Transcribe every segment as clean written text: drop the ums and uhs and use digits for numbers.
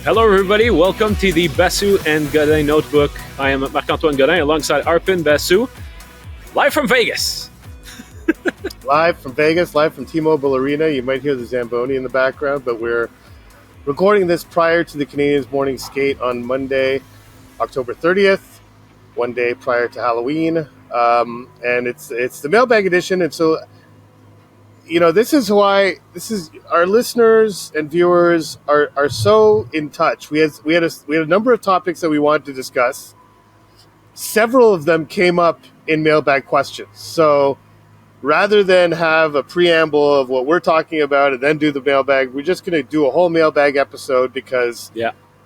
Hello, everybody. Welcome to the Basu and Godin Notebook. I am Marc-Antoine Godin alongside Arpin Basu, live from Vegas. Live from Vegas, live from T-Mobile Arena. You might hear the Zamboni in the background, but we're recording this prior to the Canadiens morning skate on Monday, October 30th, one day prior to Halloween. And it's the mailbag edition. And so, this is our listeners and viewers are so in touch. We had a number of topics that we wanted to discuss. Several of them came up in mailbag questions. So rather than have a preamble of what we're talking about and then do the mailbag, we're just going to do a whole mailbag episode because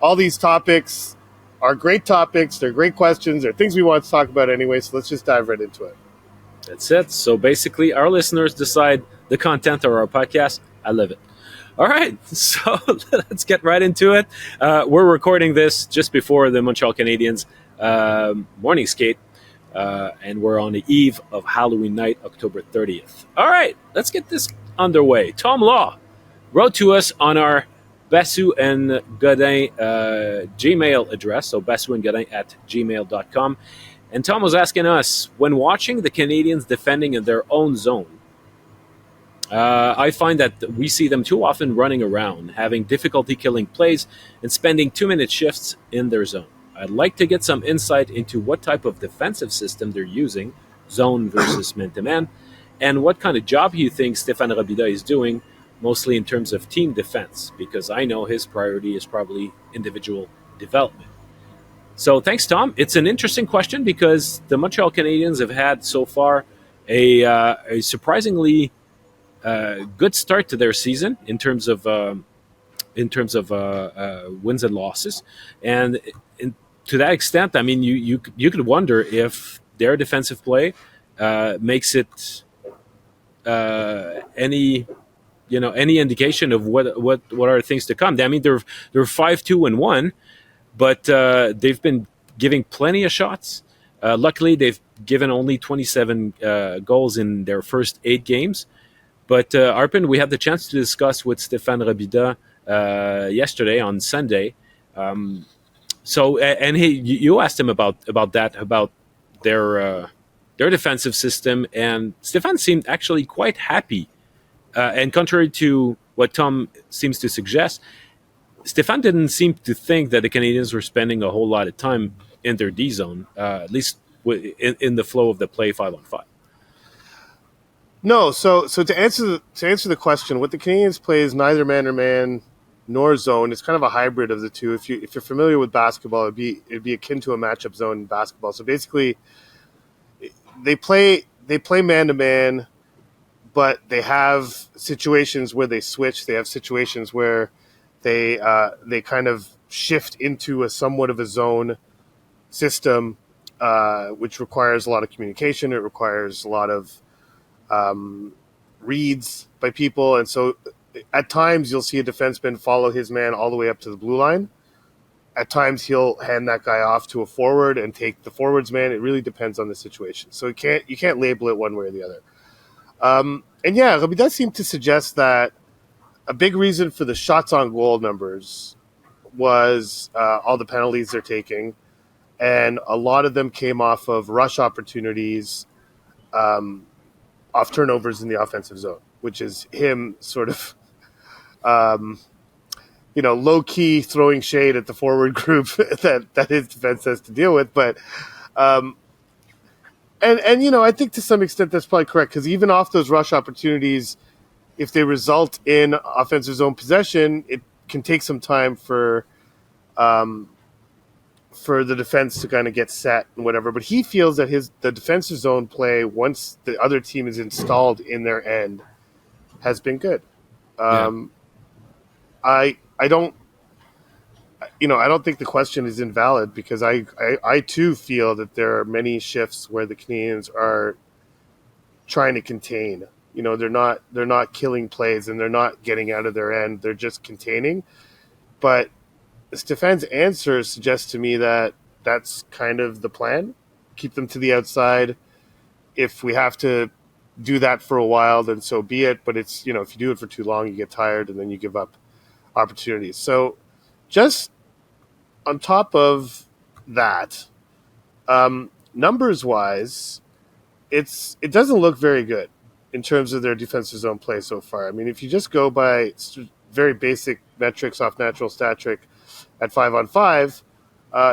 all these topics are great topics. They're great questions. They're things we want to talk about anyway. So let's just dive right into it. That's it. So basically, our listeners decide the content of our podcast. I live it. All right. So let's get right into it. We're recording this just before the Montreal Canadiens morning skate. And we're on the eve of Halloween night, October 30th. All right, let's get this underway. Tom Law wrote to us on our Basu and Godin Gmail address, so basuandgodin@gmail.com. And Tom was asking us, when watching the Canadiens defending in their own zone, I find that we see them too often running around, having difficulty killing plays, and spending 2-minute shifts in their zone. I'd like to get some insight into what type of defensive system they're using, zone versus man-to-man, and what kind of job you think Stéphane Robidas is doing, mostly in terms of team defense, because I know his priority is probably individual development. So thanks, Tom. It's an interesting question because the Montreal Canadiens have had so far a surprisingly good start to their season in terms of wins and losses, and to that extent, I mean, you could wonder if their defensive play makes it any indication of what are things to come. I mean, they're 5-2-1, but they've been giving plenty of shots. Luckily, they've given only 27 goals in their first 8 games. But Arpin, we had the chance to discuss with Stéphane Robidas yesterday on Sunday. So, and you asked him about that, about their defensive system, and Stéphane seemed actually quite happy. And contrary to what Tom seems to suggest, Stéphane didn't seem to think that the Canadiens were spending a whole lot of time in their D zone, at least in the flow of the play 5-on-5. No, so to answer the question, what the Canadiens play is neither man or man nor zone. It's kind of a hybrid of the two. If you're familiar with basketball, it'd be akin to a matchup zone in basketball. So basically, they play man to man, but they have situations where they switch. They have situations where they kind of shift into a somewhat of a zone system, which requires a lot of communication. It requires a lot of reads by people, and so at times you'll see a defenseman follow his man all the way up to the blue line. At times he'll hand that guy off to a forward and take the forward's man. It really depends on the situation. So you can't label it one way or the other. And yeah, Robidas seemed to suggest that a big reason for the shots on goal numbers was all the penalties they're taking, and a lot of them came off of rush opportunities, off turnovers in the offensive zone, which is him sort of, low-key throwing shade at the forward group that his defense has to deal with. But, I think to some extent that's probably correct, because even off those rush opportunities, if they result in offensive zone possession, it can take some time for the defense to kind of get set and whatever. But he feels that the defensive zone play, once the other team is installed in their end, has been good. I don't think the question is invalid, because I too feel that there are many shifts where the Canadiens are trying to contain. They're not killing plays and they're not getting out of their end. They're just containing. But Stéphane's answer suggests to me that that's kind of the plan. Keep them to the outside. If we have to do that for a while, then so be it. But it's, if you do it for too long, you get tired and then you give up opportunities. So just on top of that, numbers wise, it doesn't look very good in terms of their defensive zone play so far. I mean, if you just go by very basic metrics off natural stat trick at 5-on-5,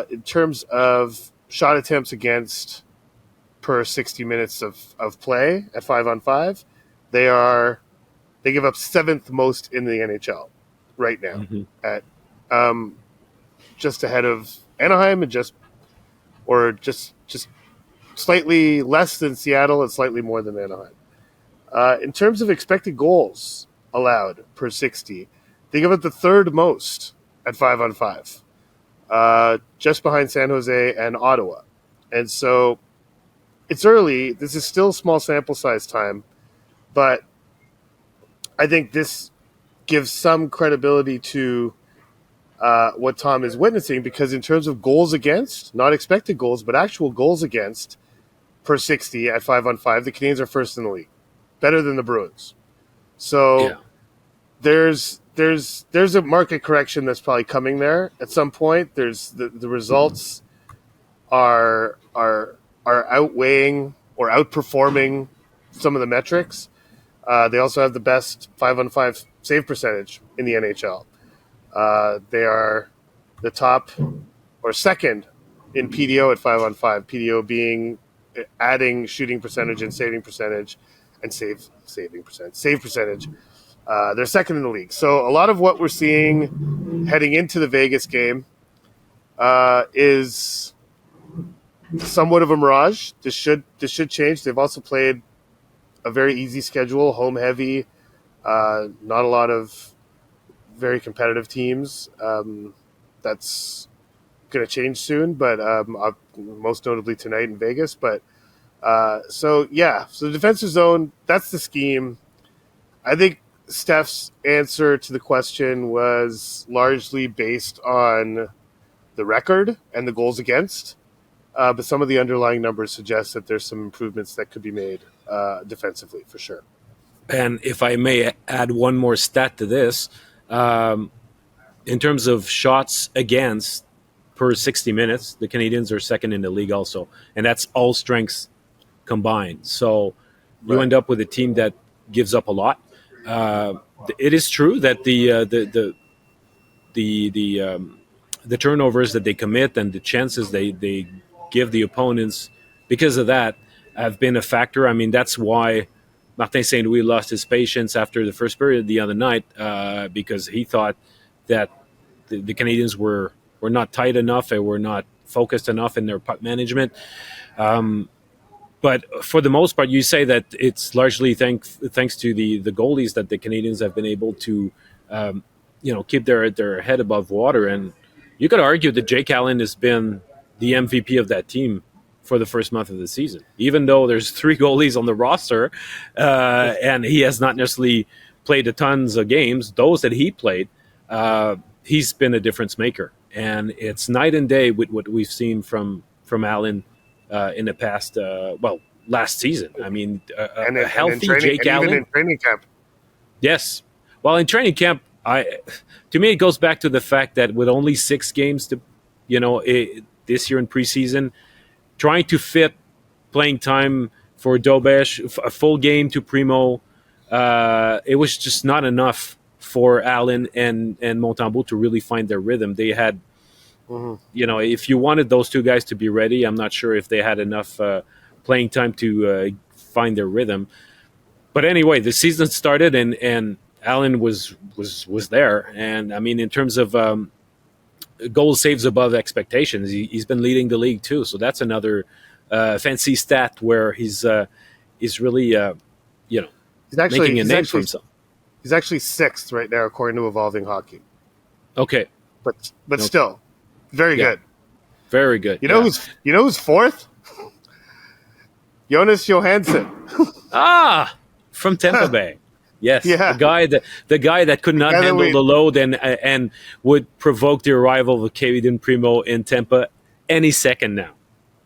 in terms of shot attempts against per 60 minutes of play at 5-on-5, they give up seventh most in the NHL right now, at just ahead of Anaheim and just slightly less than Seattle and slightly more than Anaheim. In terms of expected goals allowed per 60, they give up the third most at 5-on-5, just behind San Jose and Ottawa. And so it's early. This is still small sample size time, but I think this gives some credibility to what Tom is witnessing, because in terms of goals against, not expected goals, but actual goals against per 60 at 5-on-5, the Canadiens are first in the league, better than the Bruins. So there's a market correction that's probably coming there at some point. There's the results are outweighing or outperforming some of the metrics. They also have the best 5-on-5 save percentage in the NHL. They are the top or second in PDO at 5-on-5. PDO being adding shooting percentage and saving percentage, and save percentage. They're second in the league. So a lot of what we're seeing heading into the Vegas game is somewhat of a mirage. This should change. They've also played a very easy schedule, home heavy, not a lot of very competitive teams. That's going to change soon, but most notably tonight in Vegas. But so the defensive zone, that's the scheme. I think Steph's answer to the question was largely based on the record and the goals against, but some of the underlying numbers suggest that there's some improvements that could be made defensively for sure. And if I may add one more stat to this, in terms of shots against per 60 minutes, the Canadiens are second in the league also, and that's all strengths combined. So you end up with a team that gives up a lot. It is true that the turnovers that they commit and the chances they give the opponents because of that have been a factor. I mean, that's why Martin Saint-Louis lost his patience after the first period the other night, because he thought that the Canadiens were not tight enough and were not focused enough in their puck management. But for the most part, you say that it's largely thanks to the goalies that the Canadiens have been able to, keep their head above water. And you could argue that Jake Allen has been the MVP of that team for the first month of the season, even though there's three goalies on the roster, and he has not necessarily played a tons of games. Those that he played, he's been a difference maker, and it's night and day with what we've seen from Allen in the past. Last season. I mean, a healthy Jake Allen. Even in training camp. Yes. Well, in training camp, to me, it goes back to the fact that with only 6 games this year in preseason, trying to fit playing time for Dobesh, a full game to Primo, it was just not enough for Allen and Montembeault to really find their rhythm. They had, if you wanted those two guys to be ready, I'm not sure if they had enough playing time to find their rhythm. But anyway, the season started and Allen was there. And I mean, in terms of goal saves above expectations, he's been leading the league too. So that's another fancy stat where he's really making a name for himself. He's actually 6th right now according to Evolving Hockey. Okay, but still, very good. Very good. You know who's 4th? Jonas Johansson. From Tampa Bay. Yes, yeah. the guy that could not handle the load and would provoke the arrival of Kevin Primo in Tampa any second now.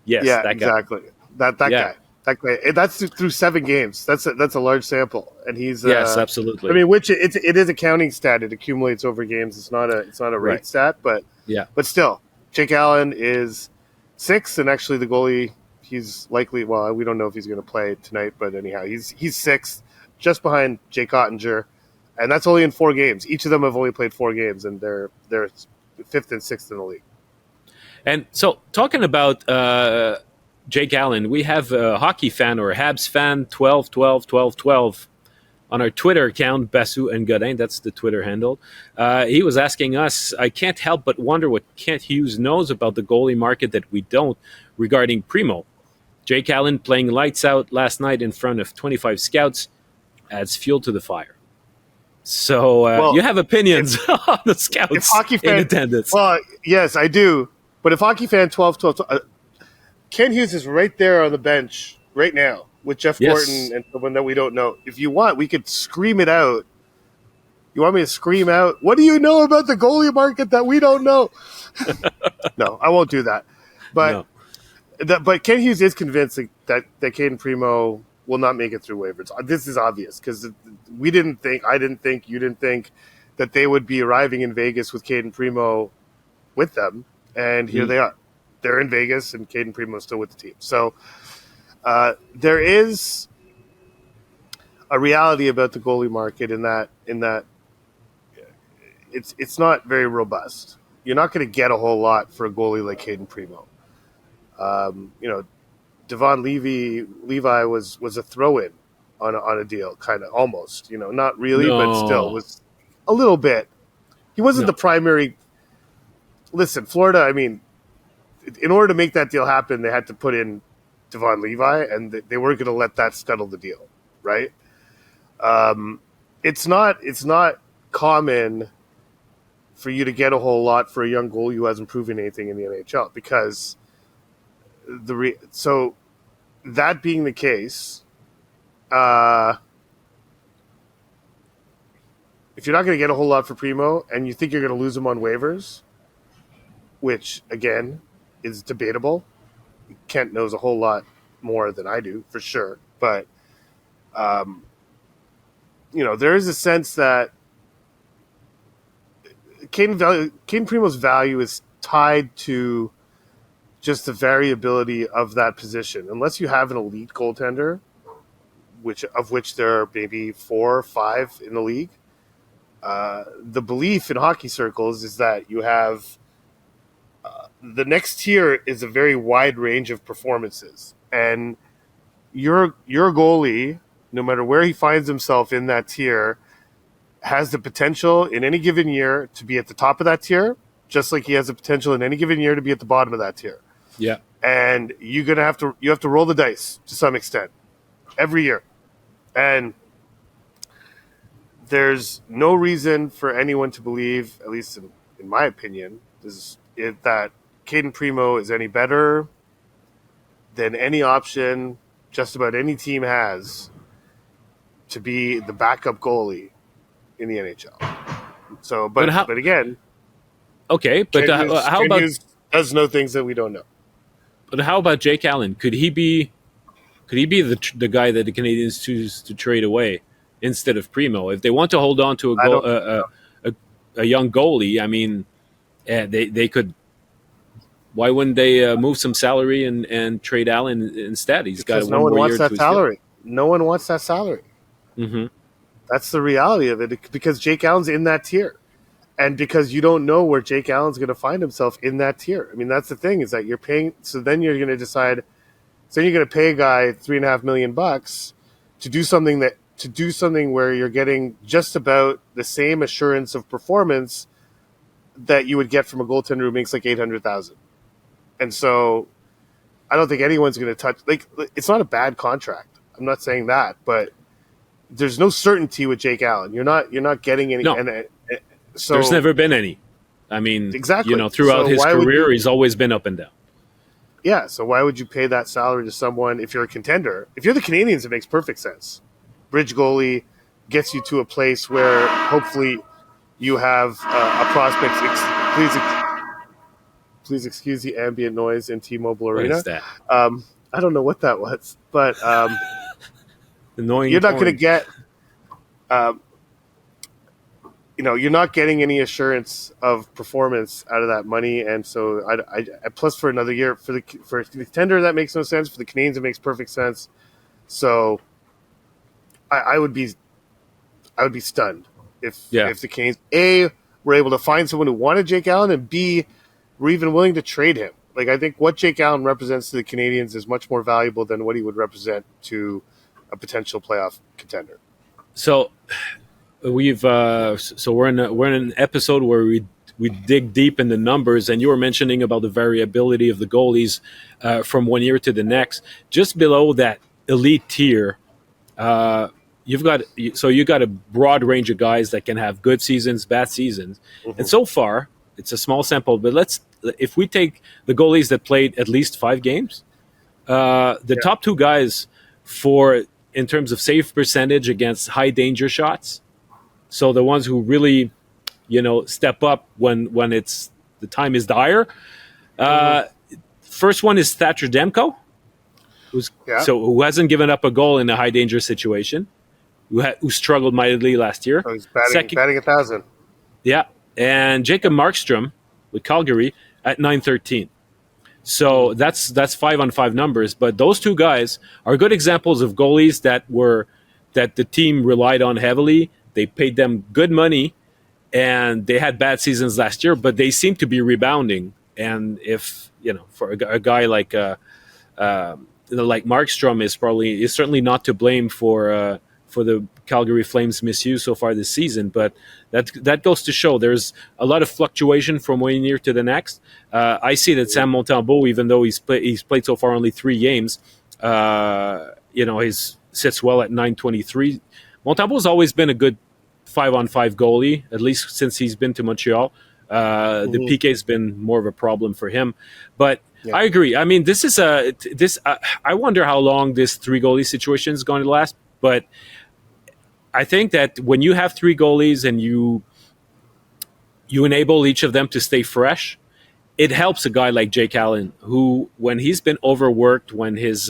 Yes, yeah, that guy. Exactly. That guy. That guy. That's through 7 games. That's a large sample, and he's yes, absolutely. I mean, which it is a counting stat. It accumulates over games. It's not a rate stat, but still, Jake Allen is 6th, and actually the goalie, he's likely, well, we don't know if he's going to play tonight, but anyhow, he's 6th, just behind Jake Ottinger, and that's only in 4 games. Each of them have only played 4 games, and they're 5th and 6th in the league. And so, talking about Jake Allen, we have a hockey fan or a Habs fan, 12 on our Twitter account, Basu and Godin. That's the Twitter handle. He was asking us, I can't help but wonder what Kent Hughes knows about the goalie market that we don't regarding Primo. Jake Allen playing lights out last night in front of 25 scouts adds fuel to the fire. So you have opinions on the scouts in attendance. Well, yes, I do. But if hockey fan 12, Ken Hughes is right there on the bench right now with Jeff Gorton and someone that we don't know. If you want, we could scream it out. You want me to scream out, what do you know about the goalie market that we don't know? No, I won't do that. But but Ken Hughes is convinced that Caden Primo will not make it through waivers. This is obvious because I didn't think, you didn't think that they would be arriving in Vegas with Caden Primo with them. And here they are. They're in Vegas, and Caden Primo is still with the team. So there is a reality about the goalie market in that it's not very robust. You're not going to get a whole lot for a goalie like Caden Primo. Devon Levi was a throw-in on a deal, kind of almost. Not really, but still was a little bit. He wasn't the primary. Listen, Florida, I mean, in order to make that deal happen, they had to put in Devon Levi, and they weren't going to let that scuttle the deal, right? It's not common for you to get a whole lot for a young goalie who hasn't proven anything in the NHL, because so that being the case, if you're not going to get a whole lot for Primo and you think you're going to lose him on waivers, which, again, is debatable. Kent knows a whole lot more than I do, for sure. But, there is a sense that Caden Primo's value is tied to just the variability of that position. Unless you have an elite goaltender, which there are maybe 4 or 5 in the league, the belief in hockey circles is that you have the next tier is a very wide range of performances, and your goalie, no matter where he finds himself in that tier, has the potential in any given year to be at the top of that tier, just like he has the potential in any given year to be at the bottom of that tier. Yeah, and you have to roll the dice to some extent every year, and there's no reason for anyone to believe, at least in my opinion, that Caden Primo is any better than any option just about any team has to be the backup goalie in the NHL. So, but again, okay. But how about Hughes does know things that we don't know? But how about Jake Allen? Could he be the guy that the Canadiens choose to trade away instead of Primo if they want to hold on to a young goalie? I mean, they could. Why wouldn't they move some salary and trade Allen instead? He's got no one wants that salary. No one wants that salary. Mm-hmm. That's the reality of it, because Jake Allen's in that tier, and because you don't know where Jake Allen's going to find himself in that tier. I mean, that's the thing, is that you're paying. So then you're going to decide. So you're going to pay a guy $3.5 million to do something where you're getting just about the same assurance of performance that you would get from a goaltender who makes like $800,000. And so I don't think anyone's going to touch. Like, it's not a bad contract. I'm not saying that, but there's no certainty with Jake Allen. You're not getting any. No. So there's never been any. I mean, exactly. Throughout his career, he's always been up and down. Yeah, so why would you pay that salary to someone if you're a contender? If you're the Canadiens, it makes perfect sense. Bridge goalie gets you to a place where hopefully you have a prospect. Please excuse the ambient noise in T-Mobile Arena. What is that? I don't know what that was, but annoying. You're not going to get. you're not getting any assurance of performance out of that money, and so I plus for another year for the contender that makes no sense. For the Canadiens, it makes perfect sense. So I would be stunned if the Canadiens were able to find someone who wanted Jake Allen, and B, were even willing to trade him. Like, I think what Jake Allen represents to the Canadiens is much more valuable than what he would represent to a potential playoff contender. So we're in an episode where we dig deep in the numbers, and you were mentioning about the variability of the goalies from one year to the next. Just below that elite tier, you got a broad range of guys that can have good seasons, bad seasons, and so far it's a small sample. But if we take the goalies that played at least 5 games, the top 2 guys in terms of save percentage against high danger shots. So the ones who really, step up when the time is dire. First one is Thatcher Demko, who hasn't given up a goal in a high danger situation, who struggled mightily last year. Oh, he's batting 1,000. Yeah, and Jacob Markstrom with Calgary at .913. So that's 5-on-5 numbers. But those 2 guys are good examples of goalies that the team relied on heavily. They paid them good money, and they had bad seasons last year, but they seem to be rebounding. And if for a guy like Markstrom is certainly not to blame for the Calgary Flames' misuse so far this season, but that goes to show there's a lot of fluctuation from one year to the next. I see that Sam Montembeault, even though he's played so far only 3 games, he sits well at .923. Montembeault's always been a good 5-on-5 goalie, at least since he's been to Montreal. The PK's been more of a problem for him, but I agree. I mean, this is I wonder how long this 3 goalie situation is going to last, but I think that when you have 3 goalies and you enable each of them to stay fresh, it helps a guy like Jake Allen, who, when he's been overworked, when his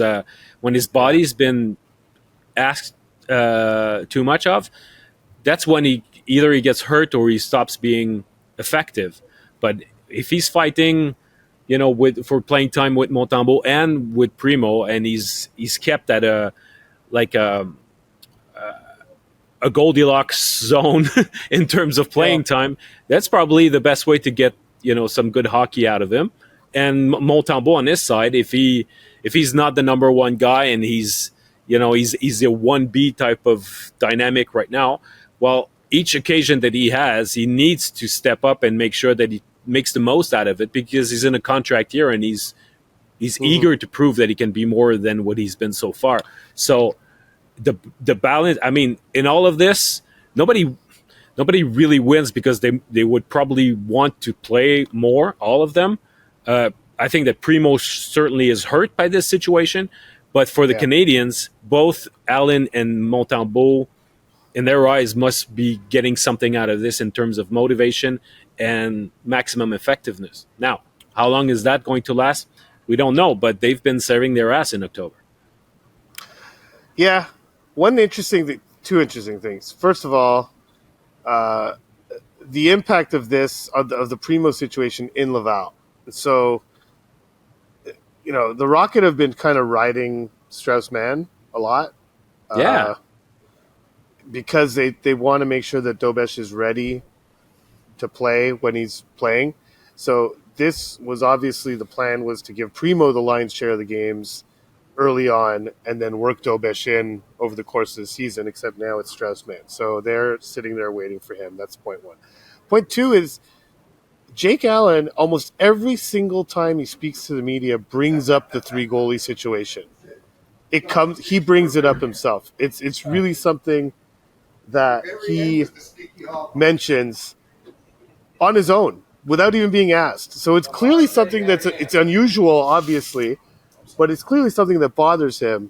body's been asked too much of, that's when he gets hurt or he stops being effective. But if he's fighting, for playing time with Montembeault and with Primo, and he's kept at a Goldilocks zone in terms of playing time, that's probably the best way to get some good hockey out of him. And Montembeault on his side, if he's not the number 1 guy and he's a 1B type of dynamic right now, well, each occasion that he has, he needs to step up and make sure that he makes the most out of it, because he's in a contract year and he's eager to prove that he can be more than what he's been so far. So the balance, I mean, in all of this, nobody really wins, because they would probably want to play more, all of them. I think that Primo certainly is hurt by this situation, but for the Canadiens, both Allen and Montembeault, in their eyes, must be getting something out of this in terms of motivation and maximum effectiveness. Now, how long is that going to last? We don't know, but they've been serving their ass in October. Yeah. Two interesting things. First of all, the impact of this, of the Primo situation in Laval. So, the Rocket have been kind of riding Strauss-Mann a lot. Yeah. Because they want to make sure that Dobesh is ready to play when he's playing. So this was obviously, the plan was to give Primo the lion's share of the games early on and then work Dobesh in over the course of the season, except now it's Strauss-Mann. So they're sitting there waiting for him. That's point 1. Point 2 is Jake Allen, almost every single time he speaks to the media, brings up the 3 goalie situation. He brings it up himself. It's really something that he mentions on his own without even being asked. So it's clearly something it's unusual, obviously, but it's clearly something that bothers him.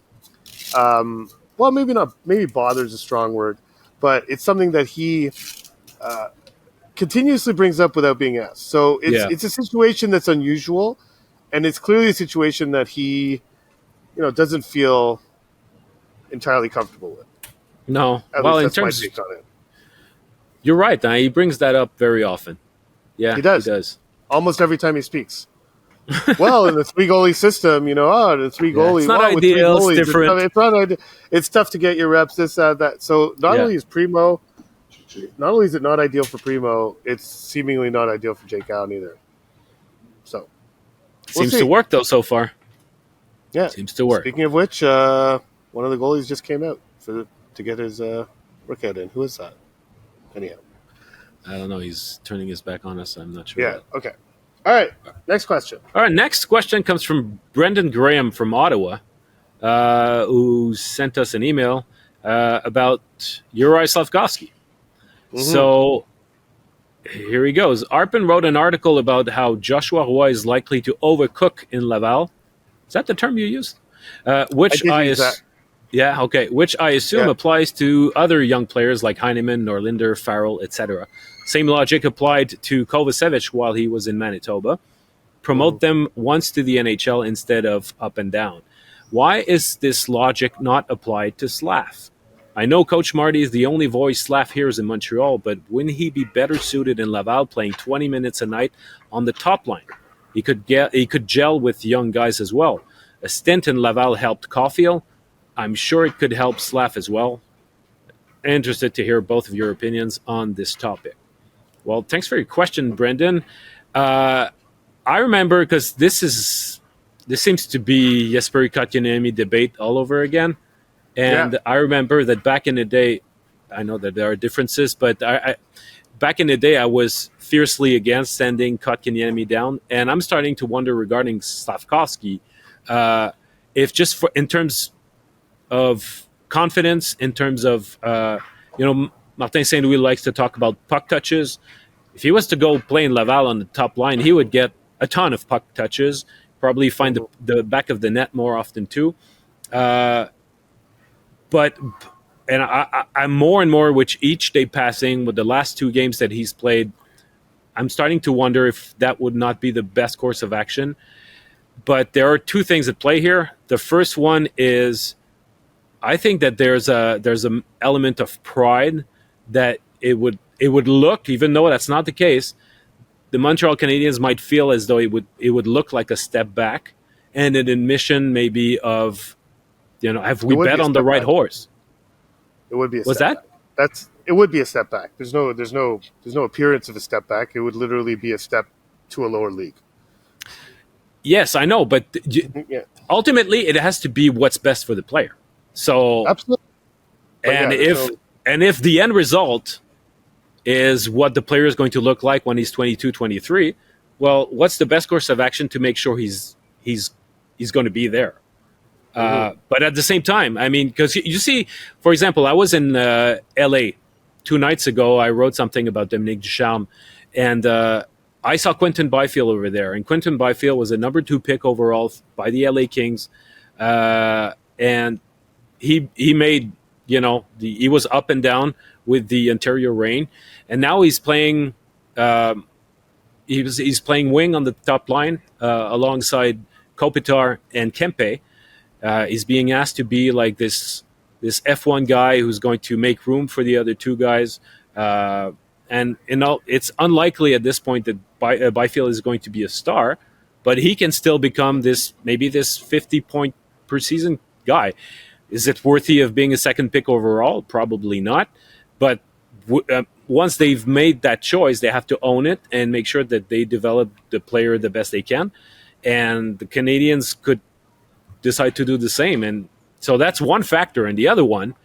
Well, maybe bother is a strong word, but it's something that he continuously brings up without being asked. So it's a situation that's unusual, and it's clearly a situation that he, doesn't feel entirely comfortable with. No. At Well, least that's my take on it. You're right. He brings that up very often. Yeah, He he does. does. Almost every time he speaks. Well, in the three goalie system, the three Yeah, it's goalie. not Well, with three ideal. It's goalies, different. it's not ideal. It's tough to get your reps. This, that. So not Yeah, only is Primo, not only is it not ideal for Primo, it's seemingly not ideal for Jake Allen either. So we'll seems to see. work though so far. Yeah. Seems to work. Speaking of which, one of the goalies just came out to get his workout in. Who is that? Anyhow. I don't know. He's turning his back on us. I'm not sure. Yeah. Okay. All right. Next question. All right. Next question comes from Brendan Graham from Ottawa, who sent us an email about Uri Slafkovsky. Mm-hmm. So here he goes. Arpin wrote an article about how Joshua Roy is likely to overcook in Laval. Is that the term you used? Which I assume applies to other young players like Heineman, Norlinder, Farrell, etc. Same logic applied to Kovacevic while he was in Manitoba. Promote them once to the NHL instead of up and down. Why is this logic not applied to Slaf? I know Coach Marty is the only voice Slaf hears in Montreal, but wouldn't he be better suited in Laval playing 20 minutes a night on the top line? He could gel with young guys as well. A stint in Laval helped Caulfield. I'm sure it could help Slaf as well. Interested to hear both of your opinions on this topic. Well, thanks for your question, Brendan. I remember because this seems to be Jesperi Kotkaniemi debate all over again. And I remember that back in the day, I know that there are differences, but back in the day, I was fiercely against sending Kotkaniemi down. And I'm starting to wonder regarding Slafkovsky, if just in terms of confidence, in terms of, Martin St. Louis likes to talk about puck touches. If he was to go play in Laval on the top line, he would get a ton of puck touches, probably find the back of the net more often too. I'm more and more with each day passing, with the last two games that he's played, I'm starting to wonder if that would not be the best course of action. But there are two things at play here. The first one is I think that there's an element of pride that it would look, even though that's not the case, the Montreal Canadiens might feel as though it would look like a step back and an admission maybe of, have we bet on the right horse? It would be a step back. It would be a step back. There's no appearance of a step back. It would literally be a step to a lower league. Yes, I know, but ultimately it has to be what's best for the player. So absolutely. And if the end result is what the player is going to look like when he's 22, 23, well, what's the best course of action to make sure he's going to be there? But at the same time, I mean, because you see, for example, I was in L.A. 2 nights ago. I wrote something about Dominique Ducharme, and I saw Quentin Byfield over there. And Quentin Byfield was a number 2 pick overall by the L.A. Kings, and he made, he was up and down with the Ontario Reign, and now he's playing. He's playing wing on the top line alongside Kopitar and Kempe. He's being asked to be like this F1 guy who's going to make room for the other 2 guys. And it's unlikely at this point that Byfield is going to be a star, but he can still become this 50-point per season guy. Is it worthy of being a second pick overall? Probably not. But once they've made that choice, they have to own it and make sure that they develop the player the best they can. And the Canadiens could decide to do the same. And so that's one factor. And the other one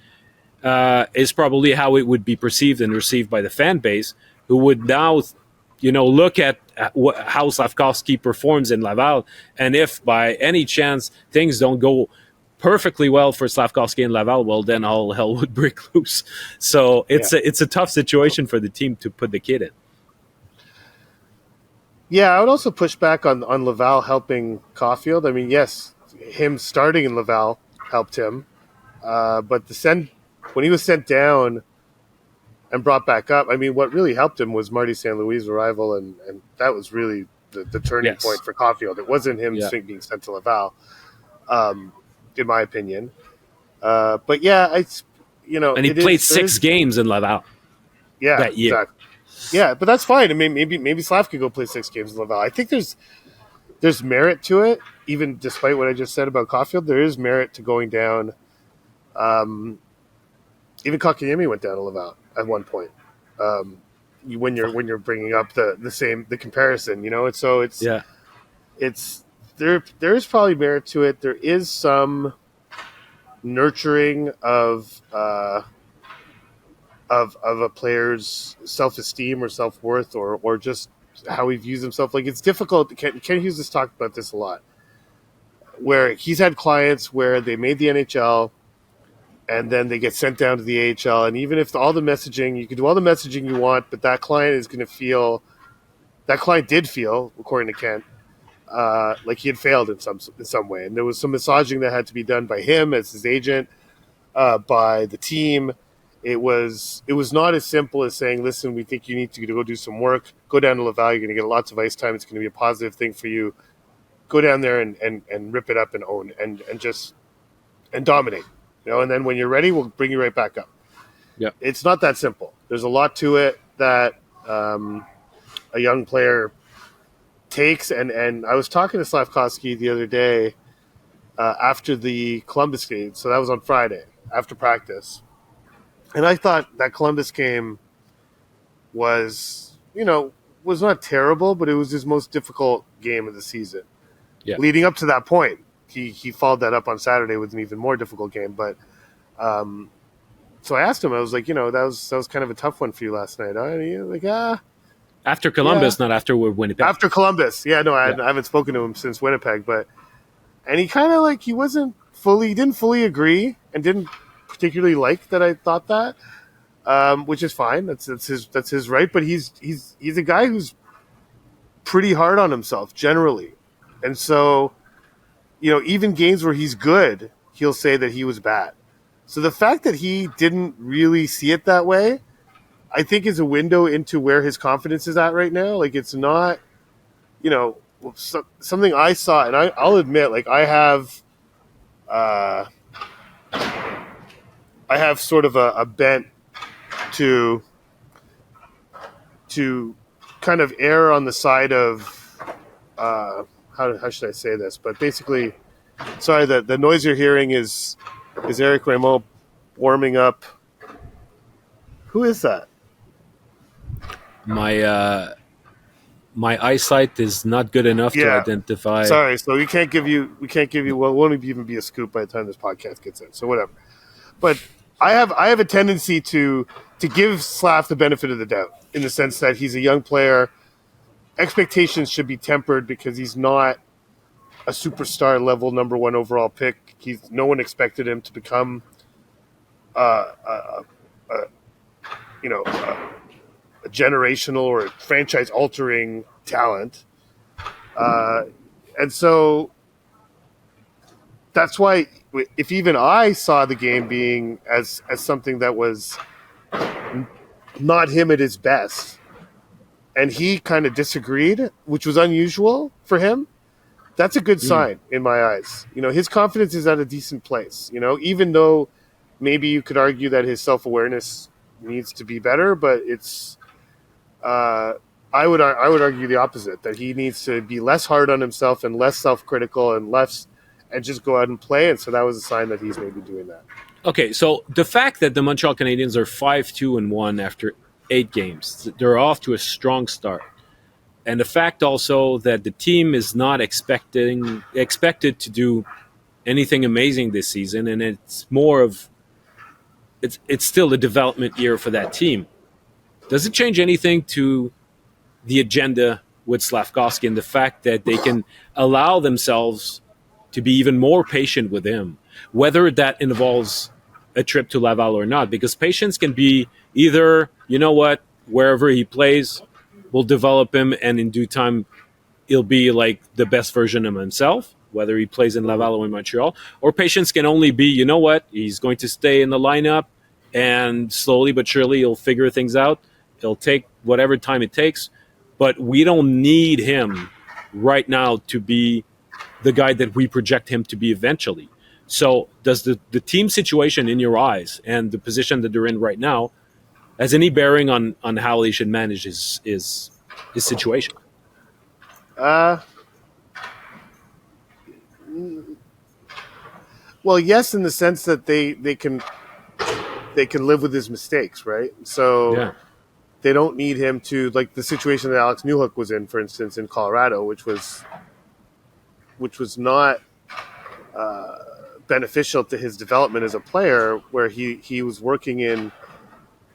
is probably how it would be perceived and received by the fan base, who would now, look at how Slafkovsky performs in Laval. And if by any chance things don't go perfectly well for Slafkovsky in Laval, well, then all hell would break loose. So it's a tough situation for the team to put the kid in. Yeah, I would also push back on Laval helping Caulfield. I mean, yes, him starting in Laval helped him, but when he was sent down and brought back up, I mean, what really helped him was Marty St. Louis' arrival, and that was really the turning point for Caulfield. It wasn't him being sent to Laval, in my opinion. But yeah, and he played 6 games in Laval. Yeah, that year. exactly. Yeah, but that's fine. I mean, maybe Slaf could go play 6 games in Laval. I think there's merit to it, even despite what I just said about Caulfield. There is merit to going down. Even Kakayemi went down to Laval at one point. When you're bringing up the comparison, Yeah. it's there is probably merit to it. There is some nurturing of a player's self-esteem or self-worth or just how he views himself. Like, it's difficult. Ken Hughes has talked about this a lot, where he's had clients where they made the NHL and then they get sent down to the AHL, and even if all the messaging, you can do all the messaging you want, but that client is going to feel, that client did feel, according to Ken, like he had failed in some way, and there was some massaging that had to be done by him as his agent, by the team. It was not as simple as saying, listen, we think you need to go do some work. Go down to Laval. You're going to get lots of ice time. It's going to be a positive thing for you. Go down there and rip it up and own and dominate. And then when you're ready, we'll bring you right back up. Yeah. It's not that simple. There's a lot to it that a young player takes. And I was talking to Slafkovsky the other day after the Columbus game. So that was on Friday after practice. And I thought that Columbus game was not terrible, but it was his most difficult game of the season. Yeah. Leading up to that point, he followed that up on Saturday with an even more difficult game. But so I asked him, I was like, that was kind of a tough one for you last night. And he was like, after Columbus, not after Winnipeg. After Columbus, I haven't spoken to him since Winnipeg, and he kind of he didn't fully agree and didn't particularly like that I thought that, which is fine. That's his right. But he's a guy who's pretty hard on himself generally, and so even games where he's good, he'll say that he was bad. So the fact that he didn't really see it that way, I think, is a window into where his confidence is at right now. Like, it's not, something I saw, and I'll admit, I have sort of a bent to kind of err on the side of how should I say this? But basically, sorry, the noise you're hearing is Eric Rameau warming up. Who is that? My eyesight is not good enough to identify. Sorry, so we can't give you. Well, it won't even be a scoop by the time this podcast gets in. So whatever. But I have a tendency to give Slaf the benefit of the doubt, in the sense that he's a young player. Expectations should be tempered because he's not a superstar level number 1 overall pick. No one expected him to become a generational or a franchise altering talent. And so that's why, if even I saw the game being as something that was not him at his best, and he kind of disagreed, which was unusual for him, that's a good sign in my eyes. His confidence is at a decent place, even though maybe you could argue that his self-awareness needs to be better, but it's, I would argue the opposite, that he needs to be less hard on himself and less self-critical and just go out and play. And so that was a sign that he's maybe doing that. Okay, so the fact that the Montreal Canadiens are 5-2-1 after 8 games, they're off to a strong start. And the fact also that the team is not expected to do anything amazing this season, and it's more of it's still a development year for that team. Does it change anything to the agenda with Slafkovsky and the fact that they can allow themselves to be even more patient with him, whether that involves a trip to Laval or not? Because patience can be either, wherever he plays, we'll develop him, and in due time, he'll be like the best version of himself, whether he plays in Laval or in Montreal. Or patience can only be, he's going to stay in the lineup, and slowly but surely he'll figure things out. He'll take whatever time it takes, but we don't need him right now to be the guy that we project him to be eventually. So does the team situation in your eyes and the position that they're in right now has any bearing on how he should manage his situation? Well, yes, in the sense that they can live with his mistakes, right? So Yeah. they don't need him to, like the situation that Alex Newhook was in, for instance, in Colorado, which was not beneficial to his development as a player, where he was working in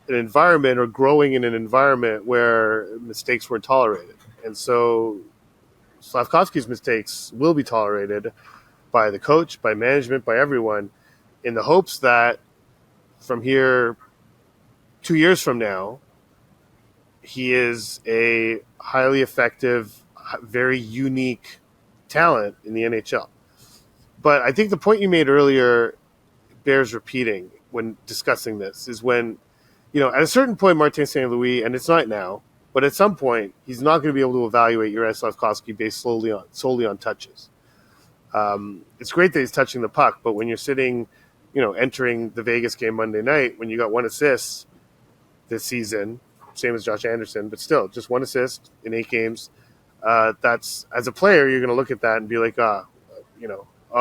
an environment or growing in an environment where mistakes weren't tolerated. And so Slafkovsky's mistakes will be tolerated by the coach, by management, by everyone, in the hopes that from here 2 years from now, he is a highly effective, very unique talent in the NHL. But I think the point you made earlier bears repeating when discussing this, is when, at a certain point, Martin St. Louis, and it's not now, but at some point, he's not going to be able to evaluate Juraj Slafkovsky based solely on touches. It's great that he's touching the puck, but when you're sitting, entering the Vegas game Monday night, when you got 1 assist this season, same as Josh Anderson, but still just 1 assist in 8 games, that's, as a player, you're going to look at that and be like, oh,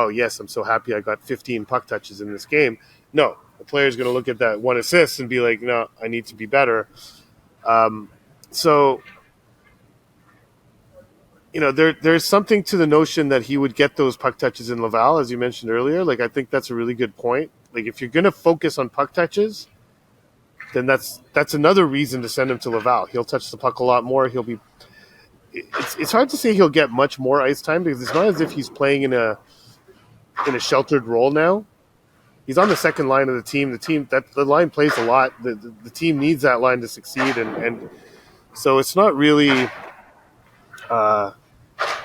yes, I'm so happy I got 15 puck touches in this game. No, the player's going to look at that 1 assist and be like, no, I need to be better. So, there's something to the notion that he would get those puck touches in Laval, as you mentioned earlier. Like, I think that's a really good point. Like, if you're going to focus on puck touches, then that's another reason to send him to Laval. He'll touch the puck a lot more. He'll be. It's hard to say he'll get much more ice time, because it's not as if he's playing in a sheltered role now. He's on the second line of the team. The line plays a lot. The team needs that line to succeed, and so it's not really. I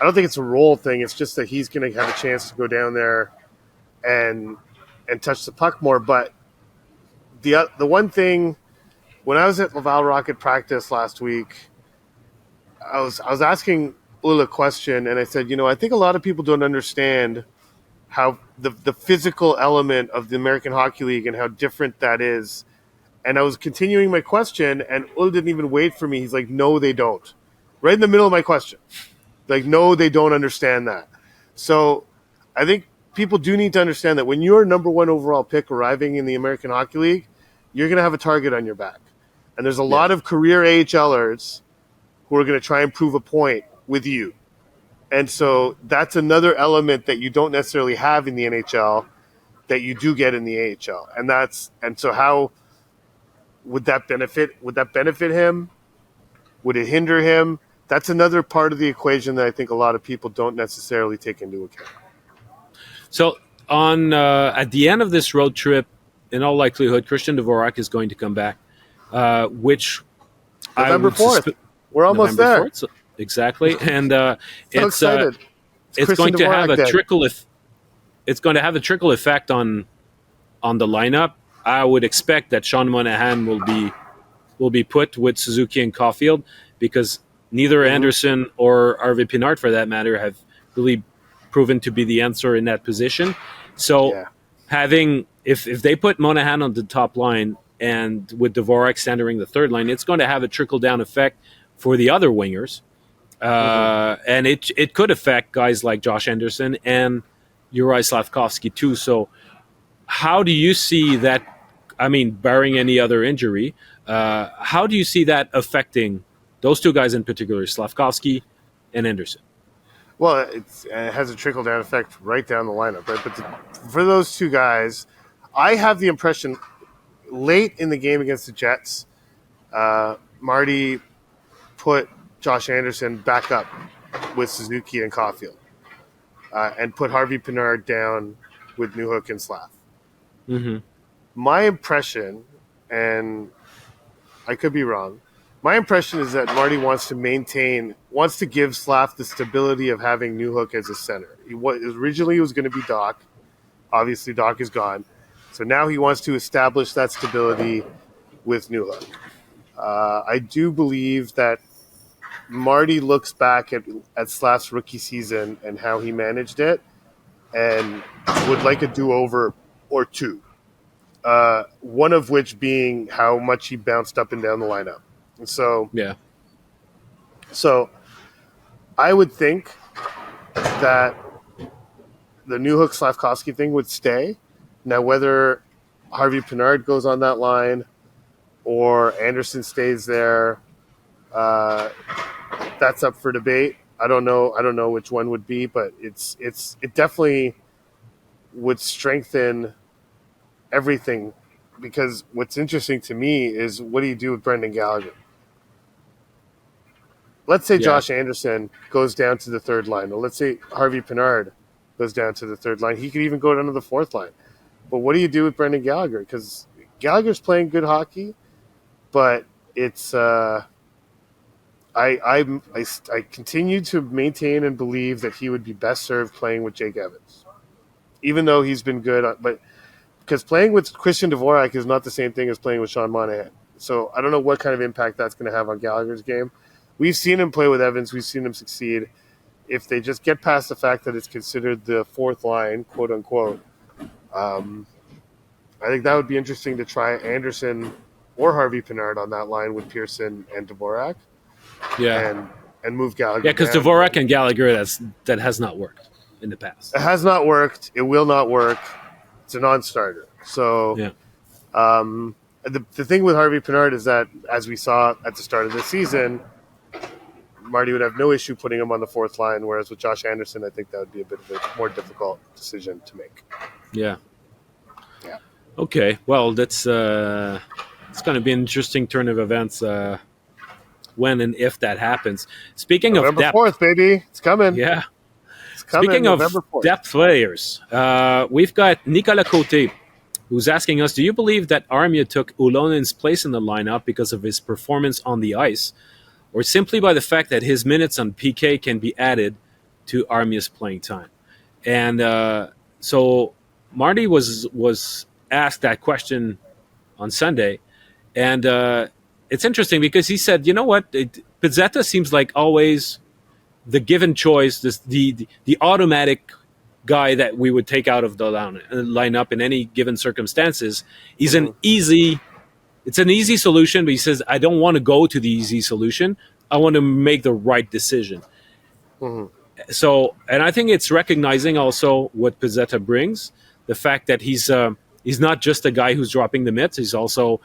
don't think it's a role thing. It's just that he's going to have a chance to go down there and touch the puck more. But the one thing, when I was at Laval Rocket practice last week, I was asking Ula a question, and I said, I think a lot of people don't understand how the physical element of the American Hockey League and how different that is. And I was continuing my question, and Ula didn't even wait for me. He's like, no, they don't. Right in the middle of my question. Like, no, they don't understand that. So I think people do need to understand that when you're number 1 overall pick arriving in the American Hockey League, you're going to have a target on your back. And there's a lot of career AHLers who are going to try and prove a point with you. And so that's another element that you don't necessarily have in the NHL that you do get in the AHL. And so how would that benefit him? Would it hinder him? That's another part of the equation that I think a lot of people don't necessarily take into account. So on at the end of this road trip, in all likelihood, Christian Dvorak is going to come back, which November 4th. We're almost there. 4th, so, exactly, and it's excited. It's going to have a trickle. It's going to have a trickle effect on the lineup. I would expect that Sean Monahan will be put with Suzuki and Caulfield, because neither Anderson or Arvid Pinard, for that matter, have really proven to be the answer in that position. So having if they put Monahan on the top line and with Dvorak centering the third line, it's going to have a trickle-down effect for the other wingers. And it could affect guys like Josh Anderson and Juraj Slafkovsky too. So how do you see that, I mean, barring any other injury, how do you see that affecting those two guys in particular, Slafkovsky and Anderson? Well, it has a trickle-down effect right down the lineup, right? But for those two guys, I have the impression late in the game against the Jets, Marty put Josh Anderson back up with Suzuki and Caulfield and put Harvey Pinard down with Newhook and Slaf. Mm-hmm. My impression, and I could be wrong, my impression is that Marty wants to give Slaf the stability of having Newhook as a center. Originally he was going to be Doc. Obviously Doc is gone. So now he wants to establish that stability with Newhook. I do believe that Marty looks back at Slaf's rookie season and how he managed it and would like a do-over or two. one of which being how much he bounced up and down the lineup. And so I would think that the Newhook Slafkovsky thing would stay. Now, whether Harvey Pinard goes on that line or Anderson stays there, that's up for debate. I don't know which one would be, but it definitely would strengthen everything, because what's interesting to me is, what do you do with Brendan Gallagher? Let's say Josh Anderson goes down to the third line, or let's say Harvey Pinard goes down to the third line. He could even go down to the fourth line. But what do you do with Brendan Gallagher? Because Gallagher's playing good hockey, but it's I continue to maintain and believe that he would be best served playing with Jake Evans, even though he's been good. But because playing with Christian Dvorak is not the same thing as playing with Sean Monahan. So I don't know what kind of impact that's going to have on Gallagher's game. We've seen him play with Evans. We've seen him succeed. If they just get past the fact that it's considered the fourth line, quote unquote, I think that would be interesting to try Anderson or Harvey Pinard on that line with Pearson and Dvorak. Yeah. And move Gallagher. Yeah, because Dvorak and Gallagher, that has not worked in the past. It has not worked. It will not work. It's a non-starter. So the thing with Harvey Pinard is that, as we saw at the start of the season, Marty would have no issue putting him on the fourth line, whereas with Josh Anderson, I think that would be a bit of a more difficult decision to make. Yeah. Okay. Well, that's it's going to be an interesting turn of events when and if that happens. Speaking November of depth, 4th, baby, it's coming. Yeah. It's coming. Speaking November of 4th. Depth players, we've got Nicolas Côté, who's asking us, do you believe that Armia took Ylönen's place in the lineup because of his performance on the ice, or simply by the fact that his minutes on PK can be added to Armia's playing time? And so Marty was asked that question on Sunday, and it's interesting because he said, you know what, Pizzetta seems like always the given choice, the automatic guy that we would take out of the lineup in any given circumstances. He's it's an easy solution, but he says, I don't want to go to the easy solution. I want to make the right decision. Mm-hmm. So, and I think it's recognizing also what Pizzetta brings, the fact that he's not just a guy who's dropping the mitts. He's also,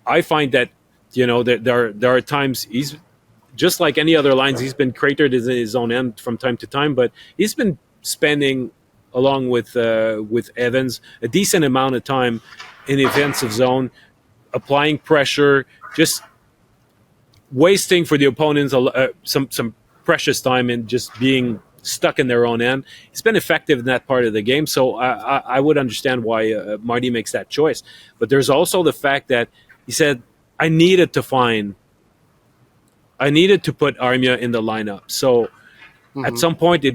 I find that, there are times he's just like any other lines. He's been cratered in his own end from time to time, but he's been spending, along with Evans, a decent amount of time in the offensive zone, applying pressure, just wasting for the opponents some precious time and just being stuck in their own end. He's been effective in that part of the game, so I would understand why Marty makes that choice. But there's also the fact that he said, I needed to put Armia in the lineup. So at some point,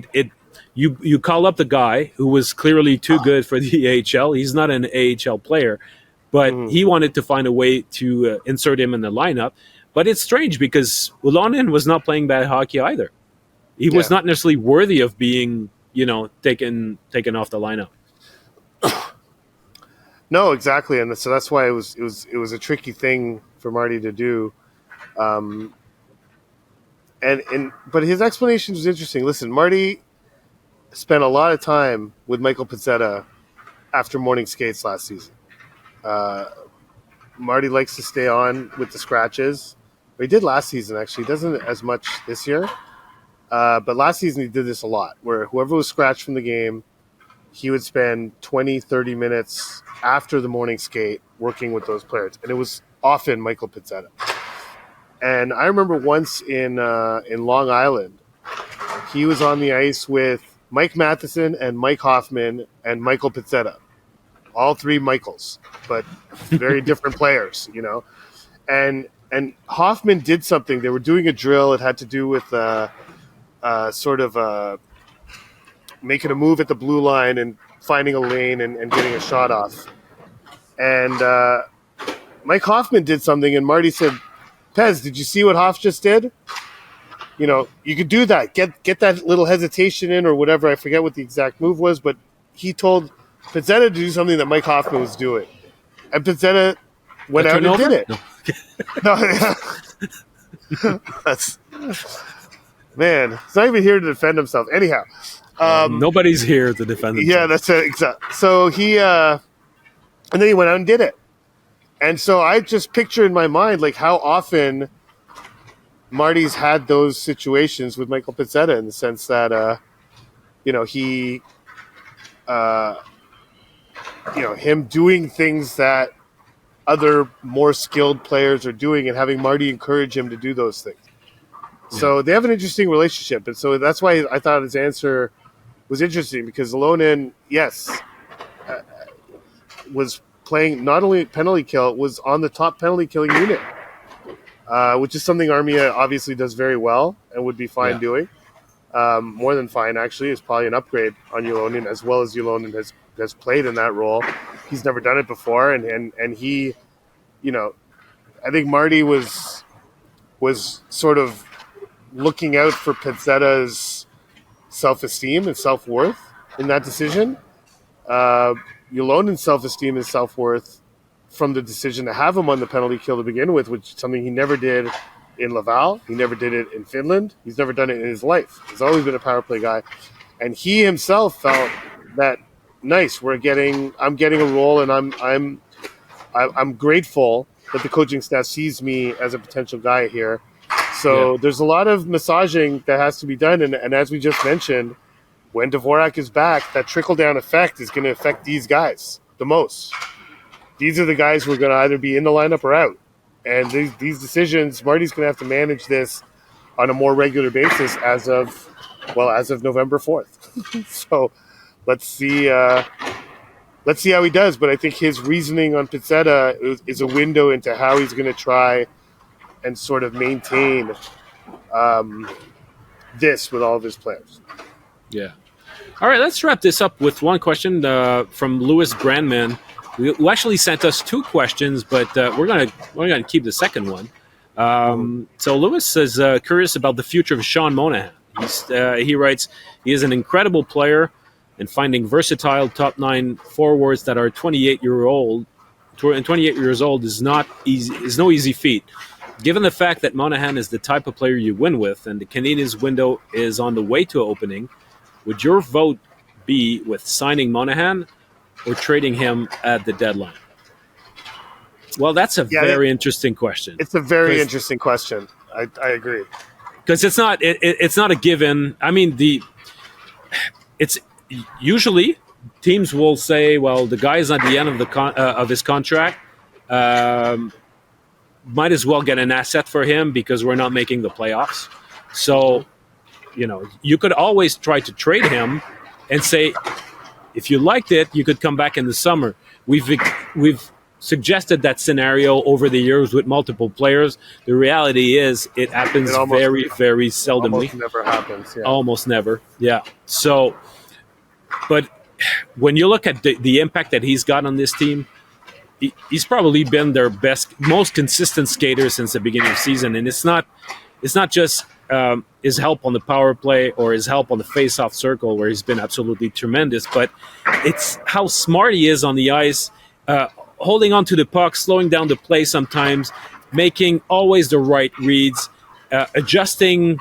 you call up the guy who was clearly too good for the AHL. He's not an AHL player, but he wanted to find a way to insert him in the lineup. But it's strange because Ylönen was not playing bad hockey either. He was not necessarily worthy of being, taken off the lineup. No, exactly, and so that's why it was a tricky thing for Marty to do. But his explanation was interesting. Listen, Marty spent a lot of time with Michael Pizzetta after morning skates last season. Marty likes to stay on with the scratches. He did last season, actually. He doesn't as much this year. But last season he did this a lot, where whoever was scratched from the game, he would spend 20, 30 minutes after the morning skate working with those players. And it was often Michael Pizzetta. And I remember once in Long Island, he was on the ice with Mike Matheson and Mike Hoffman and Michael Pizzetta. All three Michaels, but very different players, And Hoffman did something. They were doing a drill. It had to do with making a move at the blue line and finding a lane and getting a shot off. And Mike Hoffman did something, and Marty said, Pez, did you see what Hoff just did? You could do that. Get that little hesitation in or whatever. I forget what the exact move was, but he told Pizzetta to do something that Mike Hoffman was doing. And Pizzetta went out and did it. No. That's man. He's not even here to defend himself. Anyhow, nobody's here to defend himself. Yeah, that's it. Exactly. So he, and then he went out and did it. And so I just picture in my mind like how often Marty's had those situations with Michael Pizzetta, in the sense that he, him doing things that other more skilled players are doing, and having Marty encourage him to do those things. Yeah. So they have an interesting relationship, and so that's why I thought his answer was interesting, because Ylönen, yes, was playing not only penalty kill, was on the top penalty killing unit, which is something Armia obviously does very well and would be fine doing. More than fine, actually. Is probably an upgrade on Ylönen, as well as Ylönen has played in that role. He's never done it before, and he, I think Marty was sort of looking out for Pizzetta's self-esteem and self-worth in that decision. Ylönen's self-esteem and self-worth from the decision to have him on the penalty kill to begin with, which is something he never did in Laval. He never did it in Finland. He's never done it in his life. He's always been a power play guy. And he himself felt that, nice, I'm getting a role, and I'm grateful that the coaching staff sees me as a potential guy here. So there's a lot of massaging that has to be done. And as we just mentioned, when Dvorak is back, that trickle-down effect is going to affect these guys the most. These are the guys who are going to either be in the lineup or out. And these decisions, Marty's going to have to manage this on a more regular basis as of November 4th. So let's see how he does. But I think his reasoning on Pizzetta is a window into how he's going to try and sort of maintain this with all of his players. Yeah. All right, let's wrap this up with one question from Louis Brandman, who actually sent us two questions, but we're gonna keep the second one. So Louis is curious about the future of Sean Monahan. He writes, he is an incredible player, and finding versatile top 9 forwards that are 28 years old is no easy feat. Given the fact that Monahan is the type of player you win with, and the Canadiens window is on the way to opening, would your vote be with signing Monahan or trading him at the deadline? Well, that's a very interesting question. It's a very interesting question. I agree. Because it's not a given. I mean, it's usually teams will say, well, the guy's at the end of his contract. Might as well get an asset for him because we're not making the playoffs. So, you could always try to trade him and say, if you liked it, you could come back in the summer. We've suggested that scenario over the years with multiple players. The reality is it happens very, very seldomly. Almost never happens. Yeah. Almost never. Yeah. So, but when you look at the impact that he's got on this team, he's probably been their most consistent skater since the beginning of the season. And it's not just his help on the power play or his help on the face-off circle, where he's been absolutely tremendous, but it's how smart he is on the ice, holding on to the puck, slowing down the play sometimes, making always the right reads, adjusting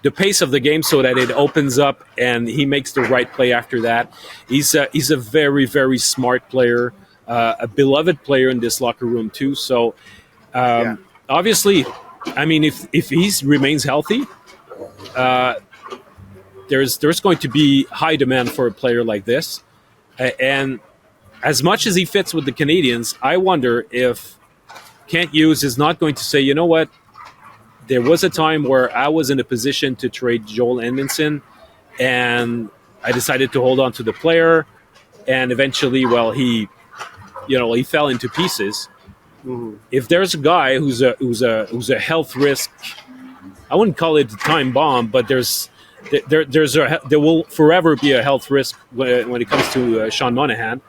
the pace of the game so that it opens up and he makes the right play after that. He's a very, very smart player. A beloved player in this locker room too. So obviously, I mean, if he remains healthy, there's going to be high demand for a player like this. And as much as he fits with the Canadiens, I wonder if Kent Hughes is not going to say, you know what, there was a time where I was in a position to trade Joel Edmondson, and I decided to hold on to the player, and eventually, well, he fell into pieces. Mm-hmm. If there's a guy who's a health risk, I wouldn't call it a time bomb, but there will forever be a health risk when it comes to Sean Monahan.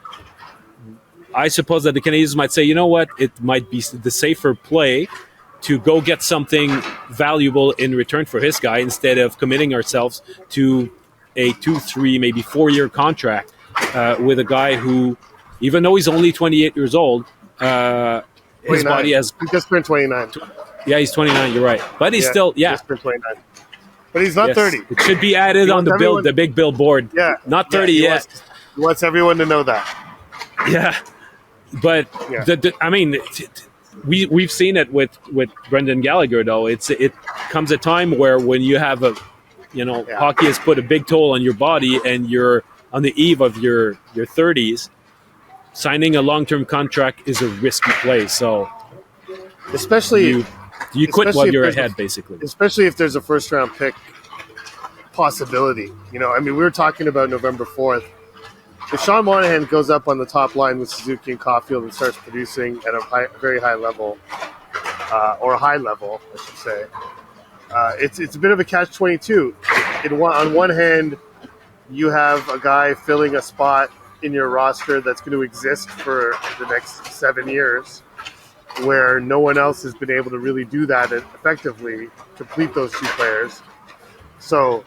I suppose that the Canadiens might say, you know what, it might be the safer play to go get something valuable in return for his guy instead of committing ourselves to a 2, 3, maybe 4-year contract with a guy who even though he's only 28 years old, his 29. body has. He just turned 29. Yeah, he's 29. You're right, but he's still Just turned 29. But he's not 30. It should be added on the big billboard. Yeah, not 30 yet. He wants everyone to know that. Yeah, but I mean, we've seen it with Brendan Gallagher though. It comes a time where when you have hockey has put a big toll on your body and you're on the eve of your 30s. Signing a long-term contract is a risky play. So especially you quit while you're ahead, basically. Especially if there's a first-round pick possibility. You know, I mean, we were talking about November 4th. If Sean Monahan goes up on the top line with Suzuki and Caulfield and starts producing at a very high level, or a high level, I should say, it's a bit of a catch-22. On one hand, you have a guy filling a spot in your roster that's going to exist for the next 7 years, where no one else has been able to really do that effectively, complete those two players. So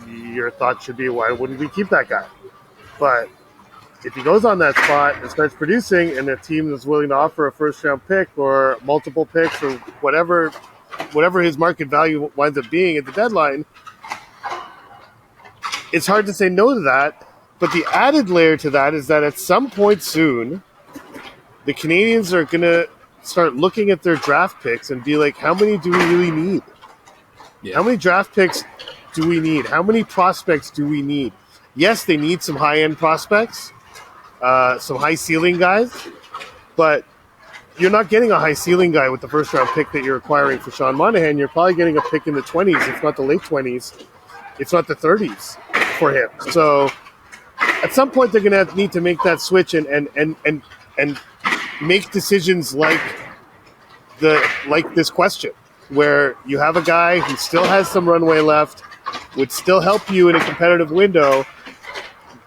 your thought should be, why wouldn't we keep that guy? But if he goes on that spot and starts producing, and a team is willing to offer a first-round pick or multiple picks or whatever his market value winds up being at the deadline, it's hard to say no to that. But the added layer to that is that at some point soon, the Canadiens are going to start looking at their draft picks and be like, how many do we really need? Yeah. How many draft picks do we need? How many prospects do we need? Yes, they need some high-end prospects, some high-ceiling guys, but you're not getting a high-ceiling guy with the first-round pick that you're acquiring for Sean Monahan. You're probably getting a pick in the 20s, if not the late 20s, if not the 30s for him. So at some point, they're going to need to make that switch and make decisions like this question, where you have a guy who still has some runway left, would still help you in a competitive window.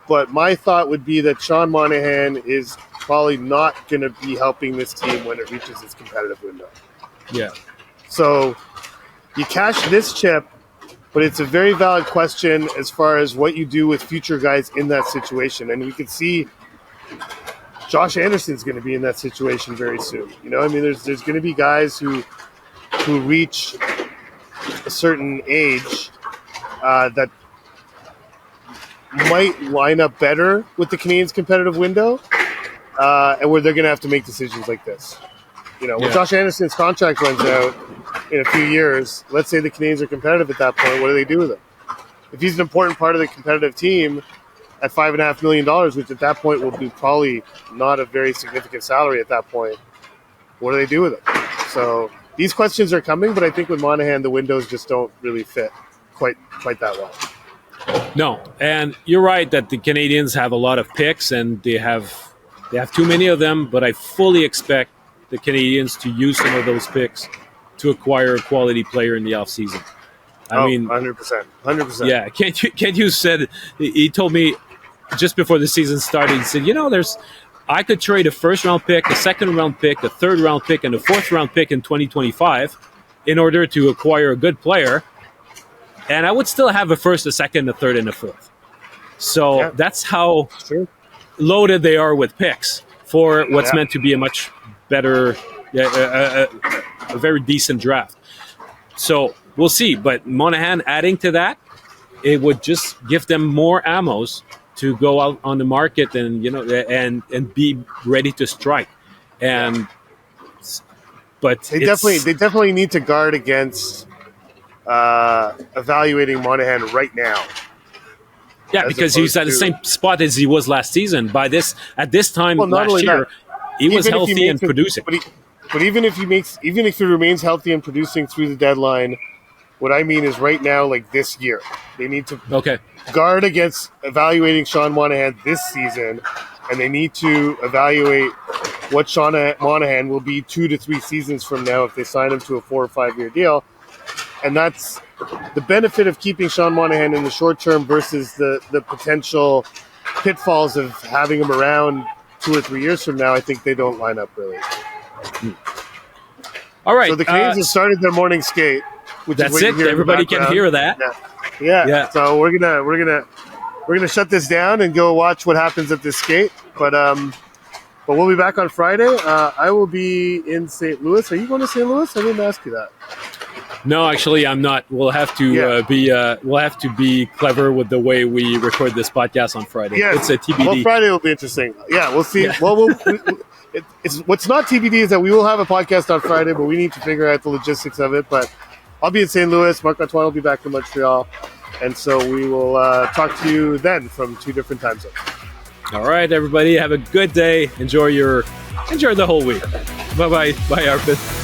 But my thought would be that Sean Monahan is probably not going to be helping this team when it reaches its competitive window. Yeah. So you cash this chip, but it's a very valid question as far as what you do with future guys in that situation. And we can see Josh Anderson's going to be in that situation very soon. You know, I mean, there's going to be guys who reach a certain age that might line up better with the Canadiens' competitive window, and where they're going to have to make decisions like this. You know, when Josh Anderson's contract runs out in a few years, let's say the Canadiens are competitive at that point, what do they do with him? If he's an important part of the competitive team at $5.5 million, which at that point will be probably not a very significant salary at that point, what do they do with him? So these questions are coming, but I think with Monahan, the windows just don't really fit quite that well. No, and you're right that the Canadiens have a lot of picks, and they have too many of them, but I fully expect the Canadiens to use some of those picks to acquire a quality player in the offseason. I mean, 100%. Yeah, Kent Hughes said, he told me just before the season started, he said, I could trade a first-round pick, a second-round pick, a third-round pick, and a fourth-round pick in 2025 in order to acquire a good player, and I would still have a first, a second, a third, and a fourth. So that's how loaded they are with picks for what's meant to be a much better, a very decent draft. So we'll see. But Monahan adding to that, it would just give them more ammos to go out on the market and and be ready to strike. And but they definitely need to guard against evaluating Monahan right now. Yeah, because he's at the same spot as he was last season. At this time last year, he was healthy and producing. But even if he remains healthy and producing through the deadline, what I mean is right now, like this year, they need to guard against evaluating Sean Monahan this season, and they need to evaluate what Sean Monahan will be 2 to 3 seasons from now if they sign him to a 4 or 5 year deal. And that's the benefit of keeping Sean Monahan in the short term versus the potential pitfalls of having him around 2 or 3 years from now. I think they don't line up really. All right. So the Canadiens have started their morning skate. Which that's is what it. Everybody can hear that. Yeah. So we're gonna shut this down and go watch what happens at this skate. But we'll be back on Friday. I will be in St. Louis. Are you going to St. Louis? I didn't ask you that. No, actually, I'm not. We'll have to be clever with the way we record this podcast on Friday. Yeah, it's a TBD. Well, Friday will be interesting. Yeah, we'll see. Yeah. Well, it's what's not TBD is that we will have a podcast on Friday, but we need to figure out the logistics of it. But I'll be in St. Louis. Marc Antoine will be back in Montreal, and so we will talk to you then from 2 different time zones. All right, everybody, have a good day. Enjoy the whole week. Bye-bye. Bye, Arpit.